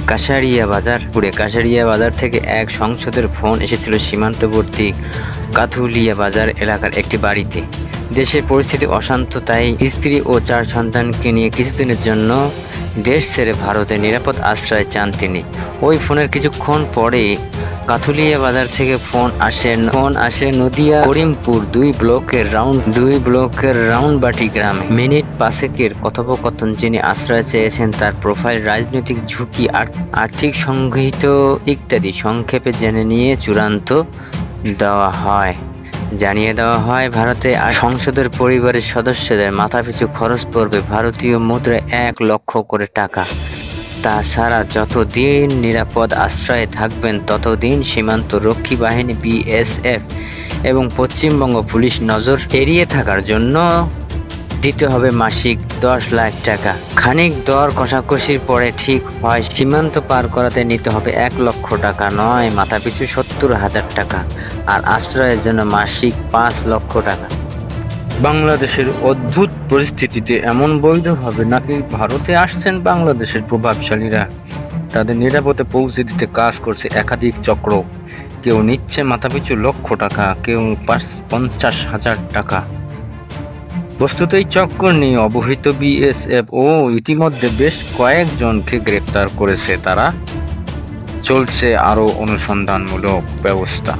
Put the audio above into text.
কাশারিয়া বাজার থেকে এক সংসদের ফোন এসেছিল সীমান্তবর্তী কাথুলিয়া বাজার এলাকার একটি বাড়িতে। দেশের পরিস্থিতি অশান্ত, তাই স্ত্রী ও 4 সন্তানকে নিয়ে কিছুদিনের জন্য দেশ ছেড়ে ভারতে নিরাপদ আশ্রয় চান তিনি। ওই ফোনের কিছুক্ষণ পরে কাথুলিয়া বাজার থেকে ফোন আসে নদিয়া করিমপুর 2 ব্লকের রাউন্ডবাটি গ্রামে। মিনিট 5-এর কথোপকথন। যিনি আশ্রয় চেয়েছেন তার প্রোফাইল, রাজনৈতিক ঝুঁকি, আর্থিক সংগৃহীত ইত্যাদি সংক্ষেপে জেনে নিয়ে জানিয়ে দেওয়া হয় ভারতে সংসদের পরিবারের সদস্যদের মাথাপিছু খরচ পড়বে ভারতীয় মুদ্রায় 1 লক্ষ করে টাকা। তাছাড়া যতদিন নিরাপদ আশ্রয়ে থাকবেন ততদিন সীমান্ত রক্ষী বাহিনী BSF এবং পশ্চিমবঙ্গ পুলিশ নজর এড়িয়ে থাকার জন্য দিতে হবে মাসিক 10 লাখ টাকা। খানিক দর কষাকষির পরে ঠিক হয় সীমান্ত পার করাতে নিতে হবে 1 লক্ষ টাকা নয়, মাথাপিছু 70,000 টাকা, আর আশ্রয়ের জন্য মাসিক 5 লক্ষ টাকা। বাংলাদেশের অদ্ভুত পরিস্থিতিতে এমন বৈধভাবে নাকি ভারতে আসছেন বাংলাদেশের প্রভাবশালীরা। তাদের নিরাপদে পৌঁছে দিতে কাজ করছে একাধিক চক্র। কেউ নিচ্ছে মাথাপিছু লক্ষ টাকা, কেউ 50,000 টাকা। বস্তুত এই চক্র নিয়ে অবহিত BSF ও ইতিমধ্যে বেশ কয়েকজনকে গ্রেপ্তার করেছে। তারা চলছে আরও অনুসন্ধানমূলক ব্যবস্থা।